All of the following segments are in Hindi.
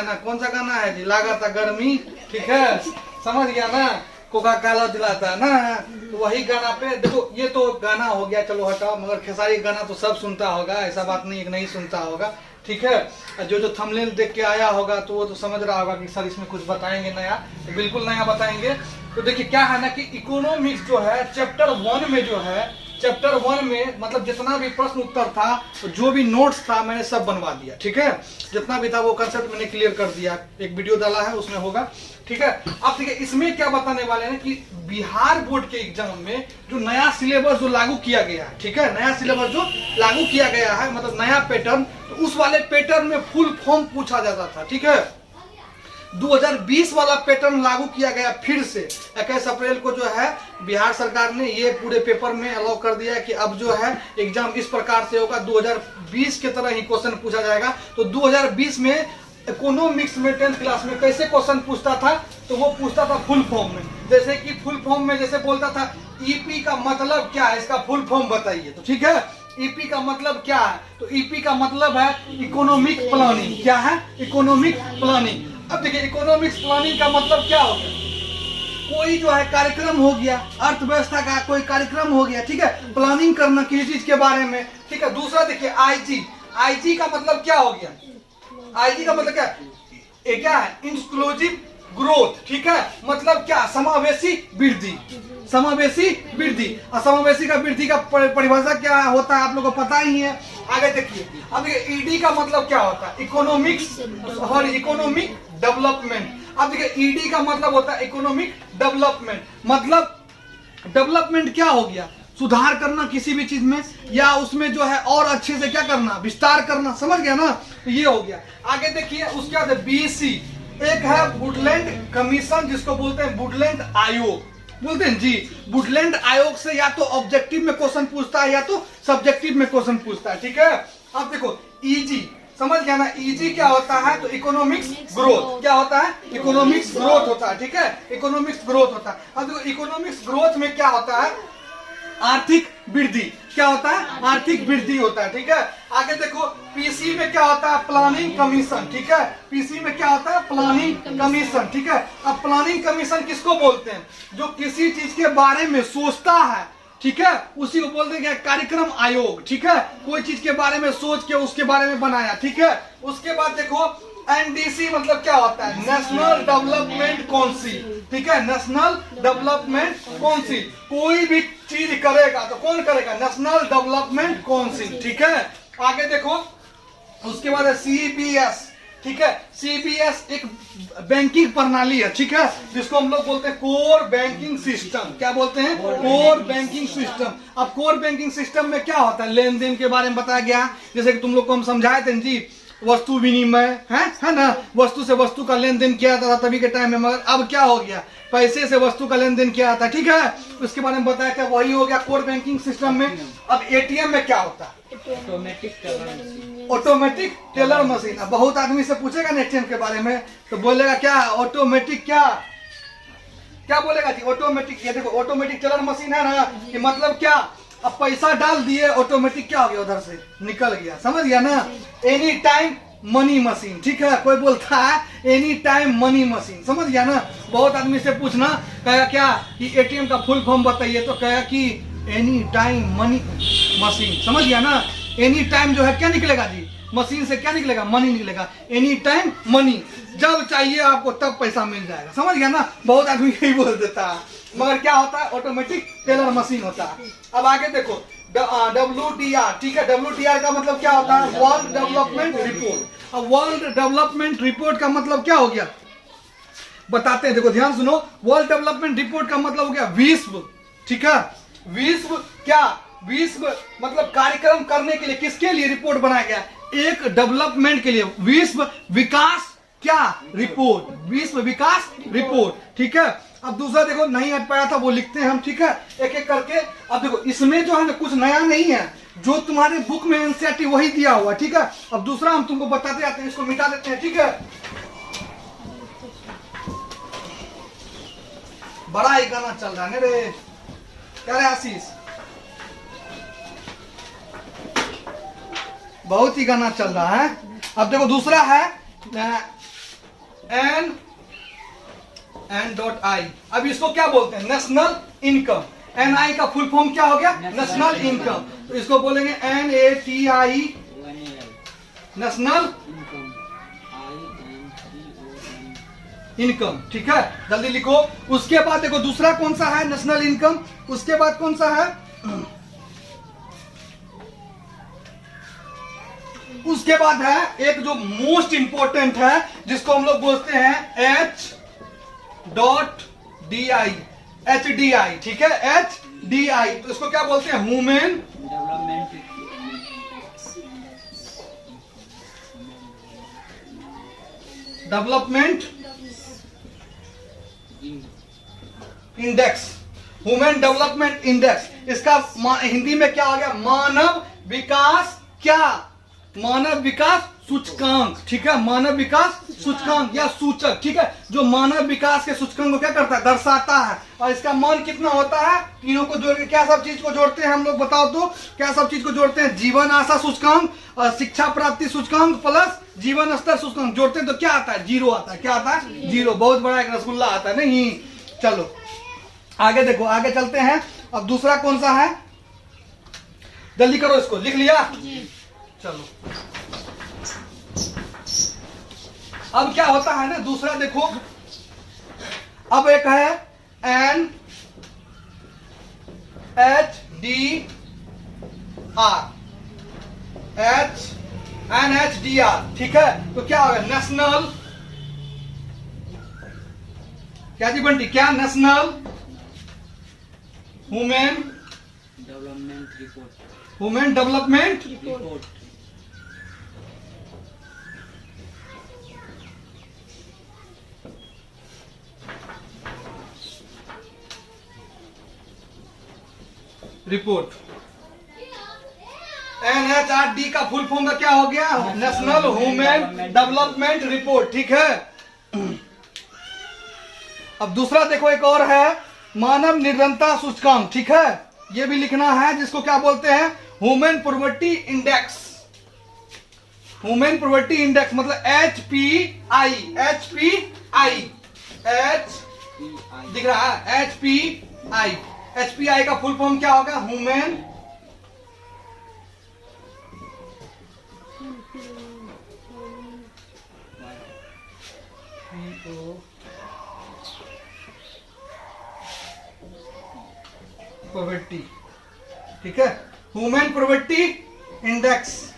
गया ना, कौन सा गाना है जी, लागा था गर्मी, ठीक है, समझ गया ना, कोका काला दिलाता है ना, तो वही गाना पे देखो, ये तो गाना हो गया, चलो हटाओ, मगर खेसारी गाना तो सब सुनता होगा, ऐसा बात नहीं नहीं सुनता होगा, ठीक है। जो जो थंबनेल देख के आया होगा तो वो तो समझ रहा होगा कि सर इसमें कुछ बताएंगे नया, तो बिल्कुल नया बताएंगे। तो देखिए क्या है ना कि इकोनॉमिक्स जो है चैप्टर 1 में जो है, चैप्टर 1 में मतलब जितना भी प्रश्न उत्तर था, तो जो भी नोट्स था मैंने सब बनवा दिया, ठीक है, जितना भी था वो कंसेप्ट मैंने क्लियर कर दिया, एक वीडियो डाला है उसमें होगा, ठीक है। अब ठीक है, इसमें क्या बताने वाले हैं कि बिहार बोर्ड के एग्जाम में जो नया सिलेबस जो लागू किया गया है, ठीक है, नया सिलेबस जो लागू किया गया है, मतलब नया पैटर्न, तो उस वाले पैटर्न में फुल फॉर्म पूछा जाता था, ठीक है। 2020 वाला पैटर्न लागू किया गया फिर से 21 अप्रैल को जो है बिहार सरकार ने ये पूरे पेपर में अलाउ कर दिया है कि अब जो है एग्जाम इस प्रकार से होगा, 2020 के तरह ही क्वेश्चन पूछा जाएगा। तो 2020 में इकोनॉमिक्स में 10th क्लास में कैसे क्वेश्चन पूछता था, तो वो पूछता था फुल फॉर्म में, जैसे कि फुल फॉर्म में जैसे बोलता था ईपी का मतलब क्या है, इसका फुल फॉर्म बताइए, तो ठीक है, ईपी का मतलब क्या है, तो ईपी का मतलब है इकोनॉमिक प्लानिंग, क्या है, इकोनॉमिक प्लानिंग। अब देखिए इकोनॉमिक्स प्लानिंग का मतलब क्या हो गया, कोई जो है कार्यक्रम हो गया, अर्थव्यवस्था का कोई कार्यक्रम हो गया, ठीक है, प्लानिंग करना किसी चीज के बारे में, ठीक है। दूसरा देखिए आईजी, आईजी का मतलब क्या हो गया, आईजी का मतलब क्या, ये क्या है, इंक्लूसिव ग्रोथ, ठीक है, मतलब क्या, समावेशी वृद्धि, समावेशी वृद्धि। और समावेशी का वृद्धि का परिभाषा क्या होता है आप लोगों को पता ही है। आगे देखिए, अब ईडी का मतलब क्या होता है, इकोनॉमिक्स और इकोनॉमिक डेवलपमेंट। अब देखिए ईडी का मतलब होता है इकोनॉमिक डेवलपमेंट, मतलब डेवलपमेंट क्या हो गया, सुधार करना किसी भी चीज में, या उसमें जो है और अच्छे से क्या करना, विस्तार करना, समझ गया ना, तो ये हो गया। आगे देखिए उसके बाद बीसी, एक है वुडलैंड कमीशन, जिसको बोलते हैं वुडलैंड आयोग, बोलते हैं जी, वुडलैंड आयोग से या तो ऑब्जेक्टिव में क्वेश्चन पूछता है या तो सब्जेक्टिव में क्वेश्चन पूछता है, ठीक है। अब देखो ईजी, समझ गया ना, ईजी क्या होता है, तो इकोनॉमिक्स ग्रोथ, क्या होता है, इकोनॉमिक्स ग्रोथ होता है, ठीक है, इकोनॉमिक्स ग्रोथ होता है। अब देखो इकोनॉमिक्स ग्रोथ में क्या होता है, आर्थिक वृद्धि, क्या होता है, आर्थिक वृद्धि होता है, ठीक है। आगे देखो पीसी में क्या होता है, प्लानिंग कमीशन, ठीक है, पीसी में क्या होता है, प्लानिंग कमीशन, ठीक है। अब प्लानिंग कमीशन किसको बोलते हैं, जो किसी चीज के बारे में सोचता है, ठीक है, उसी को बोलते हैं कार्यक्रम आयोग, ठीक है, कोई चीज के बारे में सोच के उसके बारे में बनाया, ठीक है। उसके बाद देखो एनडीसी मतलब क्या होता है, नेशनल डेवलपमेंट काउंसिल, ठीक है, नेशनल डेवलपमेंट काउंसिल, कोई भी चीज करेगा तो कौन करेगा, नेशनल डेवलपमेंट काउंसिल, ठीक है। आगे देखो उसके बाद है सीबीएस, ठीक है, सीबीएस एक बैंकिंग प्रणाली है, ठीक है, जिसको हम लोग बोलते हैं कोर बैंकिंग सिस्टम, क्या बोलते हैं, कोर बैंकिंग सिस्टम। अब कोर बैंकिंग सिस्टम में क्या होता है, लेन देन के बारे में बताया गया, जैसे कि तुम लोग को हम समझाए थे जी, वस्तु विनिमय है ना, वस्तु से वस्तु का लेन देन किया जाता था तभी के टाइम में, मगर अब क्या हो गया, पैसे से वस्तु का लेन देन किया जाता है, ठीक है, उसके बारे में बताया था, वही हो गया कोर बैंकिंग सिस्टम में। अब एटीएम में क्या होता है, ऑटोमेटिक टेलर मशीन। अब बहुत आदमी से पूछेगा ना एटीएम के बारे में, तो बोलेगा क्या, ऑटोमेटिक, क्या क्या बोलेगा जी, ऑटोमेटिक। ये देखो ऑटोमेटिक टेलर मशीन है ना, कि मतलब क्या, अब पैसा डाल दिए ऑटोमेटिक क्या हो गया, उधर से निकल गया, समझ गया ना। एनी टाइम मनी मशीन, ठीक है, कोई बोलता है एनी टाइम मनी मशीन, समझ गया ना। बहुत आदमी से पूछना, कहेगा क्या कि एटीएम का फुल फॉर्म बताइए, तो कहेगा कि एनी टाइम मनी मशीन, समझ गया ना। एनी टाइम जो है क्या निकलेगा जी, मशीन से क्या निकलेगा, मनी निकलेगा, एनी टाइम मनी, जब चाहिए आपको तब पैसा मिल जाएगा, समझ गया ना। बहुत आदमी यही बोल देता है, मगर क्या होता है, ऑटोमेटिक टेलर मशीन होता है। अब आगे देखो WDR, ठीक है, WDR का मतलब क्या होता है, वर्ल्ड डेवलपमेंट रिपोर्ट। अब वर्ल्ड डेवलपमेंट रिपोर्ट का मतलब क्या हो गया, बताते हैं, देखो ध्यान सुनो। वर्ल्ड डेवलपमेंट रिपोर्ट का मतलब हो गया विश्व, ठीक है, विश्व क्या, विश्व मतलब कार्यक्रम करने के लिए, किसके लिए रिपोर्ट बनाया गया, एक डेवलपमेंट के लिए, विश्व विकास क्या रिपोर्ट, विश्व विकास रिपोर्ट, ठीक है। अब दूसरा देखो नहीं हट पाया था, वो लिखते हैं हम, ठीक है, एक एक करके। अब देखो इसमें जो है ना कुछ नया नहीं है, जो तुम्हारे बुक में एनसीईआरटी वही दिया हुआ, ठीक है। अब दूसरा हम तुमको बताते जाते हैं, इसको मिटा देते हैं, ठीक है। बड़ा ही गाना चल रहा है रे, क्या रे आशीष, बहुत ही गाना चल रहा है। अब देखो दूसरा है एन डॉट आई। अब इसको क्या बोलते हैं? National income. एन आई का फुल फॉर्म क्या हो गया? National income. तो इसको बोलेंगे NATI, नेशनल इनकम। ठीक है, जल्दी लिखो। उसके बाद देखो दूसरा कौन सा है? National income. उसके बाद कौन सा है? उसके बाद है एक जो मोस्ट इंपॉर्टेंट है, जिसको हम लोग बोलते हैं H.DI, HDI। ठीक है, HDI। तो इसको क्या बोलते हैं? Human development index. Human development index, इसका हिंदी में क्या हो गया? मानव विकास क्या? मानव विकास सूचकांक। ठीक है, मानव विकास सूचकांक या सूचक। ठीक है, जो मानव विकास के सूचकांक को क्या करता है? दर्शाता है। और इसका मान कितना होता है? तीनों को जोड़ के क्या सब चीज को जोड़ते हैं हम लोग? बताओ तो क्या सब चीज को जोड़ते हैं? जीवन आशा सूचकांक और शिक्षा प्राप्ति सूचकांक प्लस जीवन स्तर सूचकांक जोड़ते हैं तो क्या आता है? 0 आता है। क्या आता है? 0। बहुत बड़ा एक रसगुल्ला आता है नहीं? चलो आगे देखो, आगे चलते हैं। अब दूसरा कौन सा है? जल्दी करो, इसको लिख लिया? चलो अब क्या होता है ना, दूसरा देखो। अब एक है NHDR। ठीक है, तो क्या होगा? नेशनल क्या जी बंटी? क्या? National human development report. Human development report. Report. NHRD का फुल फॉर्म का क्या हो गया? National human development report. ठीक है, अब दूसरा देखो, एक और है मानव निर्धनता सूचकांक। ठीक है, ये भी लिखना है, जिसको क्या बोलते हैं? Human poverty index. Human poverty index मतलब HPI। HPI दिख रहा है? HPI। HPI का फुल फॉर्म क्या होगा? Human poverty. ठीक है, ह्यूमन पॉवर्टी इंडेक्स।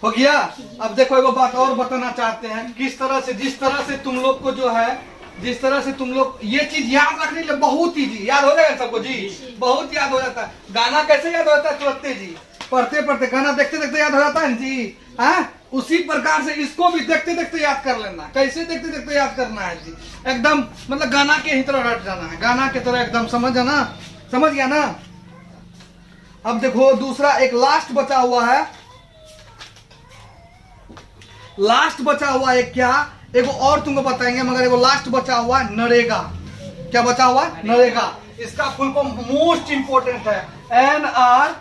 हो गया। अब देखो एक बात और बताना चाहते हैं, किस तरह से, जिस तरह से तुम लोग को जो है, जिस तरह से तुम लोग ये चीज याद रखने के लिए बहुत इजी याद हो जाएगा सबको जी, बहुत याद हो जाता है। गाना कैसे याद हो जाता है? तुरंत जी, पढ़ते पढ़ते गाना देखते देखते याद हो जाता है जी। हाँ, उसी प्रकार से इसको भी देखते देखते याद कर लेना। कैसे देखते देखते याद करना है जी? एकदम मतलब गाना के ही तरह रट जाना है, गाना के तरह एकदम। समझ जाना, समझ गया ना? अब देखो दूसरा एक लास्ट बचा हुआ है। लास्ट बचा हुआ है क्या? एगो और तुमको बताएंगे, मगर एगो लास्ट बचा हुआ है नरेगा। क्या बचा हुआ? नरेगा। इसका फुल फॉर्म मोस्ट इंपोर्टेंट है, NREGA।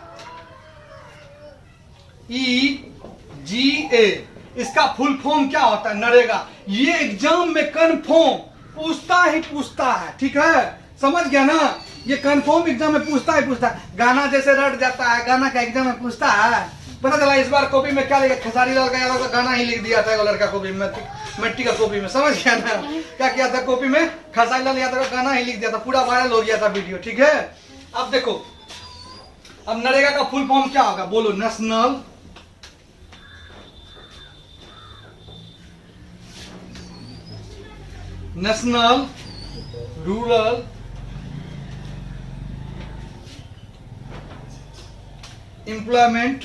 इसका फुल फॉर्म क्या होता है? नरेगा। ये एग्जाम में कन्फर्म पूछता ही पूछता है। ठीक है, समझ गया ना? ये कन्फर्म एग्जाम में पूछता ही पूछता है। गाना जैसे रट जाता है, गाना का एग्जाम में पूछता है। पता चला इस बार कॉपी में क्या लिखा? खेसारी लाल का यादव का गाना ही लिख दिया था एगो लड़का कॉपी में, मिट्टी का कॉपी में। समझ गया ना? क्या किया था कॉपी में? खेसारी लाल यादव का गाना ही लिख दिया था, पूरा वायरल हो गया था वीडियो। ठीक है, अब देखो, अब नरेगा का फुल फॉर्म क्या होगा? बोलो। नेशनल रूरल एम्प्लॉयमेंट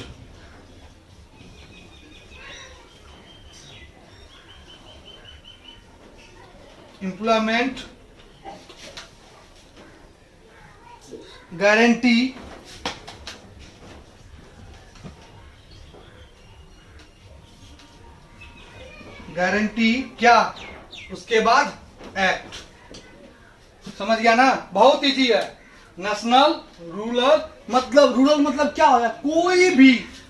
गारंटी क्या? उसके बाद एक्ट। समझ गया ना? बहुत इजी है। नेशनल रूरल मतलब क्या होगा,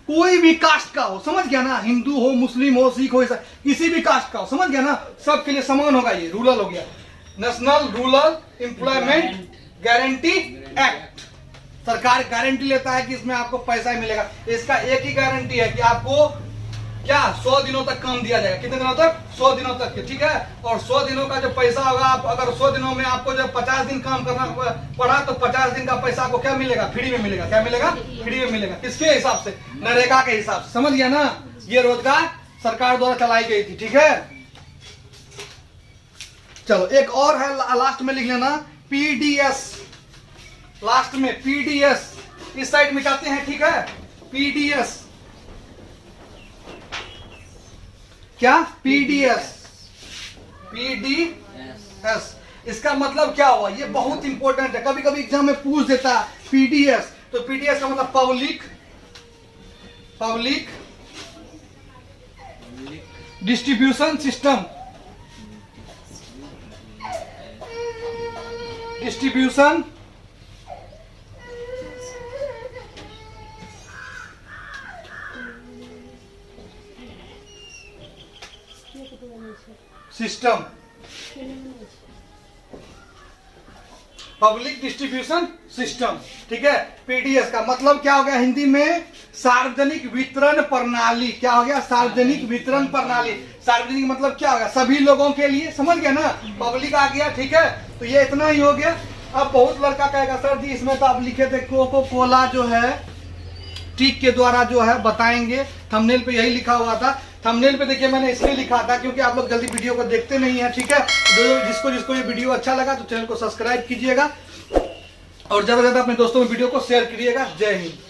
कोई भी कास्ट का हो, समझ गया ना, हिंदू हो, मुस्लिम हो, सिख हो, किसी भी कास्ट का हो, समझ गया ना, सबके लिए समान होगा। ये रूरल हो गया। National rural employment guarantee act, सरकार गारंटी लेता है कि इसमें आपको पैसा ही मिलेगा। इसका एक ही गारंटी है कि आपको क्या 100 दिनों तक काम दिया जाएगा। कितने दिनों तक? 100 दिनों तक, ठीक है। और 100 दिनों का जो पैसा होगा, आप अगर 100 दिनों में आपको जब 50 दिन काम करना पड़ा तो 50 दिन का पैसा आपको क्या मिलेगा? फ्री में मिलेगा। क्या मिलेगा? फ्री में मिलेगा। किसके हिसाब से? नरेगा के हिसाब से, समझ गया ना। ये रोजगार सरकार द्वारा चलाई गई थी, ठीक है। चलो एक और है, लास्ट में लिख लेना, पीडीएस, लास्ट में पीडीएस, इस साइड मिटाते हैं, ठीक है। पीडीएस क्या? पीडीएस, पीडीएस, इसका मतलब क्या हुआ? ये बहुत इंपॉर्टेंट है, कभी कभी एग्जाम में पूछ देता है पीडीएस। तो पीडीएस का मतलब public distribution system, distribution system, public distribution system, ठीक है। पीडीएस का मतलब क्या हो गया हिंदी में? सार्वजनिक वितरण प्रणाली। क्या हो गया? सार्वजनिक वितरण प्रणाली। सार्वजनिक मतलब क्या होगा? सभी लोगों के लिए, समझ गया ना। पब्लिक आ गया, ठीक है। तो ये इतना ही हो गया। अब बहुत लड़का कहेगा सर जी इसमें तो आप लिखे थे कोको कोला जो है टिक के द्वारा जो है बताएंगे, थंबनेल पे यही लिखा हुआ था। थंबनेल पे देखिए मैंने इसलिए लिखा था क्योंकि आप लोग जल्दी वीडियो को देखते नहीं है, ठीक है। जिसको ये वीडियो अच्छा लगा तो चैनल को सब्सक्राइब कीजिएगा और ज्यादा से ज्यादा अपने दोस्तों में वीडियो को शेयर करिएगा। जय हिंद।